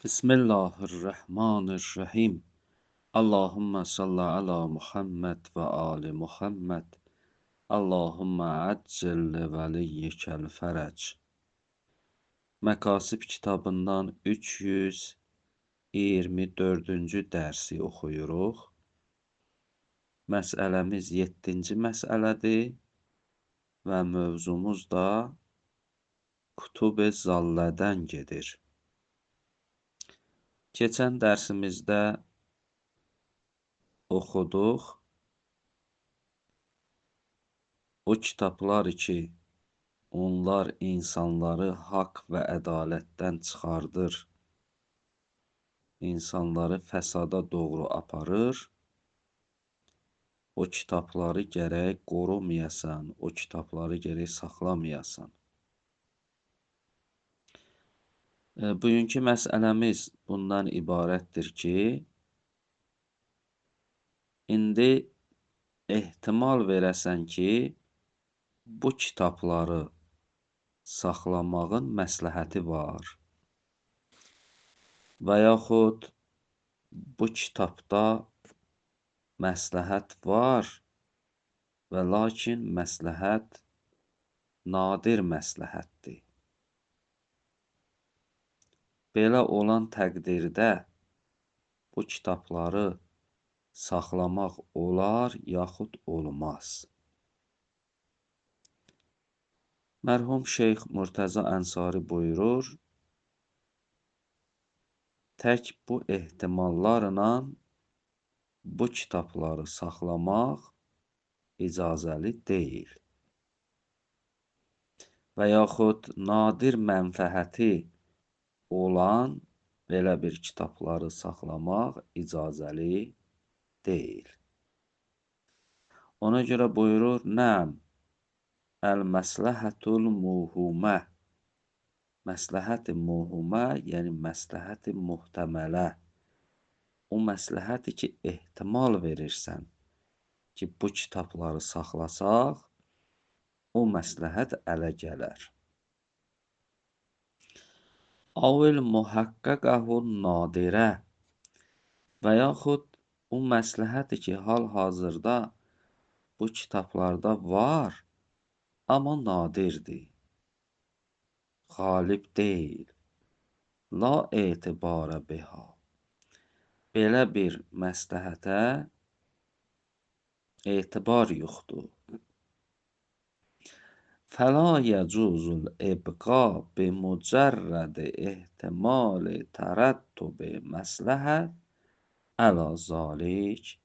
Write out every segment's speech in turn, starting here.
Bismillahirrahmanirrahim. Allahümme salli ala Muhammed ve ali Muhammed. Allahümme accil veliyyikel fərəc. Məkasib kitabından 324-cü dərsi oxuyuruq. Məsələmiz 7-ci məsələdir və mövzumuz da Kutub-i Zallədən gedir. Keçən dərsimizdə oxuduq. O kitablar ki, onlar insanları haqq və ədalətdən çıxardır, insanları fəsada doğru aparır. O kitabları gərək qorumayasan, o kitabları gərək saxlamayasan. Bugünkü məsələmiz bundan ibarətdir ki, indi ehtimal verəsən ki, bu kitabları saxlamağın məsləhəti var və yaxud bu kitabda məsləhət var və lakin məsləhət nadir məsləhətdir. Belə olan təqdirdə bu kitabları saxlamaq olar yaxud olmaz. Mərhum Şeyx Murtəza Ənsari buyurur, tək bu ehtimallarla bu kitabları saxlamaq icazəli deyil. Və yaxud nadir mənfəhəti olan belə bir kitabları saxlamaq icazəli deyil. Ona görə buyurur, nəm, əl-məsləhətul muhumə, məsləhət-i muhumə, yəni məsləhət-i muhtəmələ. O məsləhəti ki, ehtimal verirsən ki, bu kitabları saxlasaq, o məsləhət ələ gələr. Avil muhaqqaqəhun nadirə və yaxud o məsləhəti ki, hal-hazırda bu kitablarda var, amma nadirdir, qalib deyil, la etibarə biha. Belə bir məsləhətə etibar yoxdur. Fəla yəcuzul ibqa bi mücərrədi ehtimali tərəttubi məsləhət əla zalik.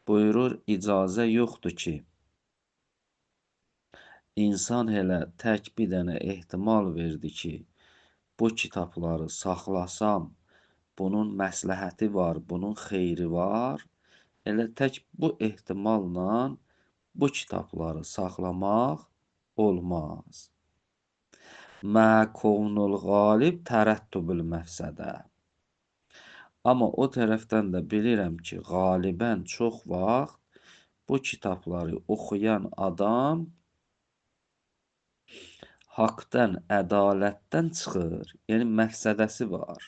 Buyurur, icazə yoxdur ki, insan elə tək bir dənə ehtimal verdi ki, bu kitabları saxlasam, bunun məsləhəti var, bunun xeyri var. Elə tək bu ehtimalla bu kitabları saxlamaq olmaz. Mə kovnul qalib tərəttübül məfsədə. Amma o tərəfdən də bilirəm ki, qalibən çox vaxt bu kitabları oxuyan adam haqdan, ədalətdən çıxır, yəni məfsədəsi var.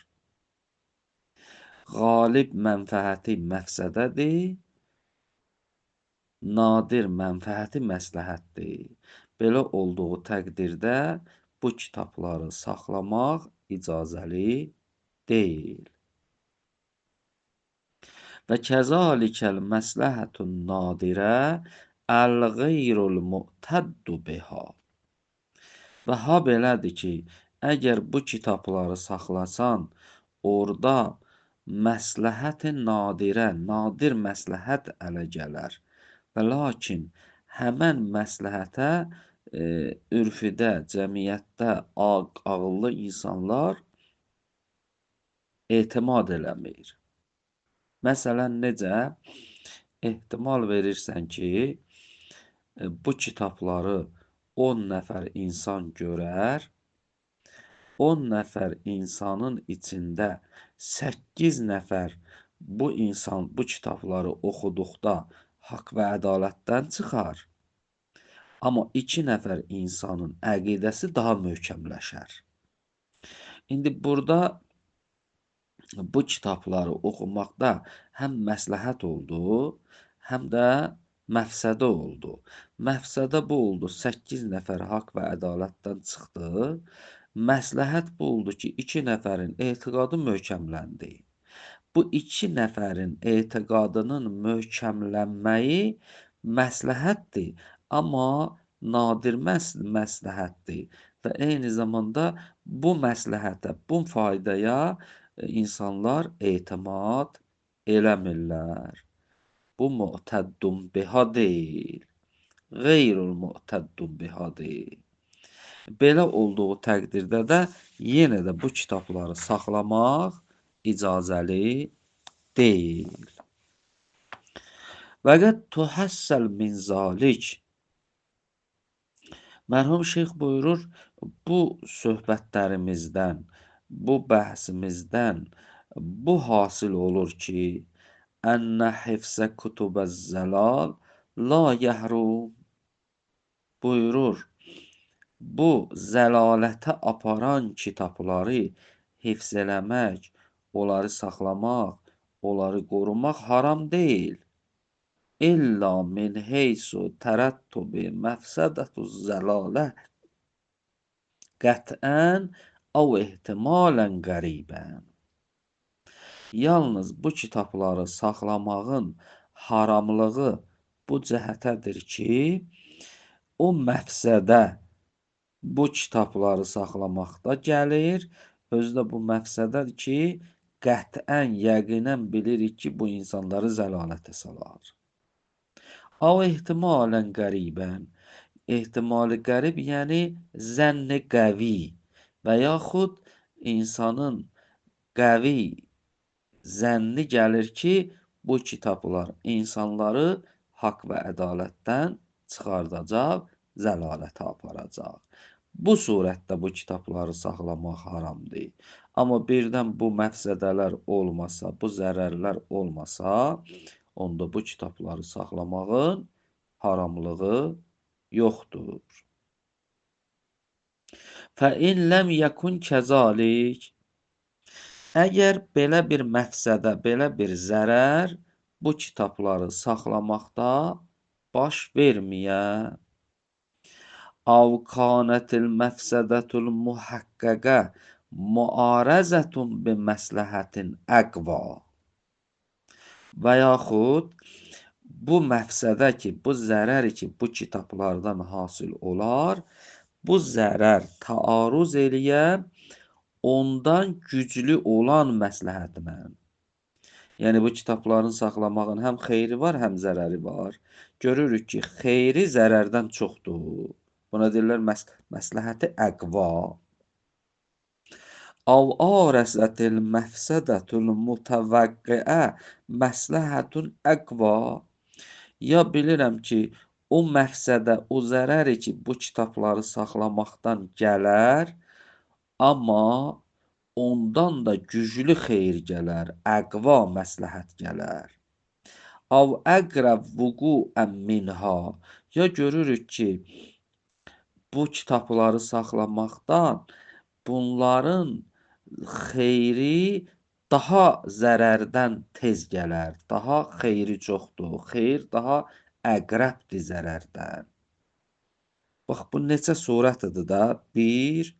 Qalib mənfəhəti məfsədədir, nadir mənfəhəti məsləhətdir. Belə olduğu təqdirdə bu kitabları saxlamaq icazəli deyil. Və kəzalikəl məsləhətun nadirə əl-qeyrul mu'təddu biha. Və ha belədir ki, əgər bu kitabları saxlasan, orada məsləhət-i nadirə, nadir məsləhət ələ gələr. Və lakin həmən məsləhətə ürfüdə, cəmiyyətdə ağıllı insanlar etimad eləmir. Məsələn, necə? Ehtimal verirsən ki, bu kitabları 10 nəfər insan görər, 10 nəfər insanın içində 8 nəfər bu kitabları oxuduqda haqq və ədalətdən çıxar. Amma 2 nəfər insanın əqidəsi daha möhkəmləşər. İndi burada bu kitabları oxumaqda həm məsləhət oldu, həm də məfsədə oldu. Məfsədə bu oldu, 8 nəfər haqq və ədalətdən çıxdı. Məsləhət bu oldu ki, 2 nəfərin etiqadı möhkəmləndi. Bu 2 nəfərin etiqadının möhkəmlənməyi məsləhətdir, amma nadir məsləhətdir və eyni zamanda bu məsləhətə, bu faydaya insanlar etimad eləmirlər. Bu mu'təddun biha deyil, qeyrul mu'təddun biha deyil. Belə olduğu təqdirdə də yenə də bu kitabları saxlamaq icazəli deyil. Və qəd tuhəssəl min zalik. Mərhum şeyx buyurur, bu söhbətlərimizdən, bu bəhsimizdən bu hasil olur ki, ənnə hifsə kutubəz zəlal la yəhrum. Buyurur, bu zəlalətə aparan kitabları hifz eləmək, onları saxlamaq, onları qorumaq haram deyil. İlla min heysu tərəttubi məfsədətuz zəlalə qətən av ehtimalən qəribən. Yalnız bu kitabları saxlamağın haramlığı bu cəhətədir ki, o məfsədə bu kitabları saxlamaqda gəlir. Özü də bu məqsədədir ki, qətən, yəqinən bilirik ki, bu insanları zəlalətə salar. Av ehtimalən qəribən, ehtimali qərib, yəni zənni qəvi və yaxud insanın qəvi zənni gəlir ki, bu kitablar insanları haqq və ədalətdən çıxardacaq, zəlalətə aparacaq. Bu surətdə bu kitabları saxlamaq haramdır. Amma birdən bu məfsədələr olmasa, bu zərərlər olmasa, onda bu kitabları saxlamağın haramlığı yoxdur. Fəin ləm yəkun kəzalik. Əgər belə bir məfsədə, belə bir zərər bu kitabları saxlamaqda baş verməyə, Av kanətil məfsədətul muhaqqəqə muarəzətun bi məsləhətin əqva. Və yaxud bu məfsədə ki, bu zərər ki, bu kitablardan hasil olar, bu zərər taarruz eləyə ondan güclü olan məsləhətinə. Yəni bu kitabların saxlamağın həm xeyri var, həm zərəri var. Görürük ki, xeyri zərərdən çoxdur. Buna deyirlər məsləhəti əqva. Av arəsətil məfsədətul mutəvəqqiə məsləhətun əqva. Ya bilirəm ki, o məfsədə, o zərəri ki, bu kitabları saxlamaqdan gələr, amma ondan da güclü xeyir gələr, əqva məsləhət gələr. Av əqrəb vuqu'ən minha. Ya görürük ki, bu kitabları saxlamaqdan bunların xeyri daha zərərdən tez gələr, daha xeyri çoxdur, xeyir daha əqrəbdir zərərdən. Bax, bu neçə surətdir da? 1,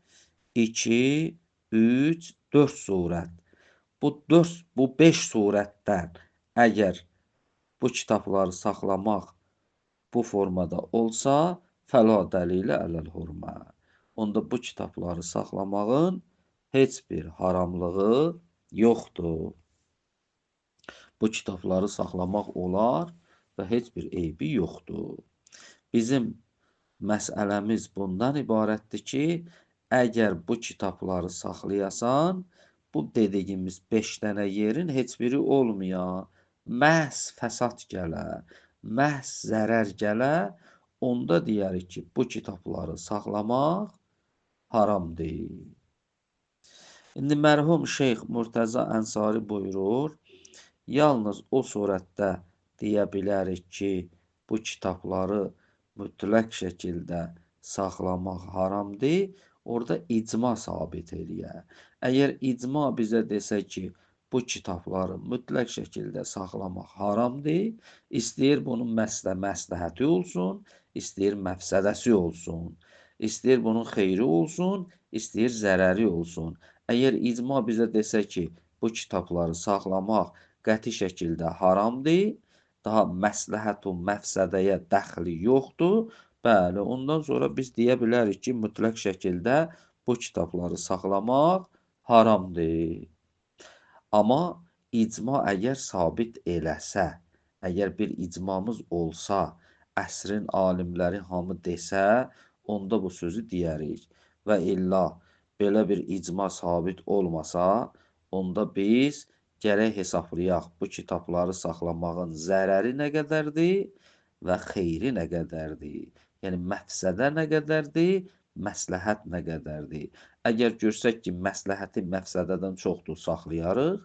2, 3, 4 surət. Bu 5 surətdən əgər bu kitabları saxlamaq bu formada olsa, fəla dəlilə ələl hurmə. Onda bu kitabları saxlamağın heç bir haramlığı yoxdur. Bu kitabları saxlamaq olar və heç bir eybi yoxdur. Bizim məsələmiz bundan ibarətdir ki, əgər bu kitabları saxlayasan, bu dediyimiz 5 dənə yerin heç biri olmaya, məhz fəsad gələ, məhz zərər gələ, onda deyərik ki, bu kitabları saxlamaq haramdır. İndi mərhum Şeyx Murtəza Ənsari buyurur, yalnız o surətdə deyə bilərik ki, bu kitabları mütləq şəkildə saxlamaq haramdır, orada icma sabit eləyə. Əgər icma bizə desə ki, bu kitabları mütləq şəkildə saxlamaq haramdır. İstəyir bunun məsləhəti olsun, istəyir məfsədəsi olsun, istəyir bunun xeyri olsun, istəyir zərəri olsun. Əgər icma bizə desə ki, bu kitabları saxlamaq qəti şəkildə haramdır, daha məsləhət və məfsədəyə dəxli yoxdur, bəli, ondan sonra biz deyə bilərik ki, mütləq şəkildə bu kitabları saxlamaq haramdır. Amma icma əgər sabit eləsə, əgər bir icmamız olsa, əsrin alimləri hamı desə, onda bu sözü deyərik. Və illa belə bir icma sabit olmasa, onda biz gərək hesablayaq bu kitabları saxlamağın zərəri nə qədərdir və xeyri nə qədərdir. Yəni məfsədə nə qədərdir, məsləhət nə qədərdir. Əgər görsək ki, məsləhəti məfsədədən çoxdur, saxlayarıq.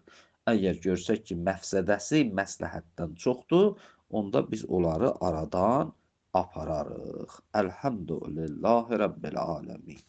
Əgər görsək ki, məfsədəsi məsləhətdən çoxdur, onda biz onları aradan apararıq. Əlhəmdülillahi Rabbil aləmin.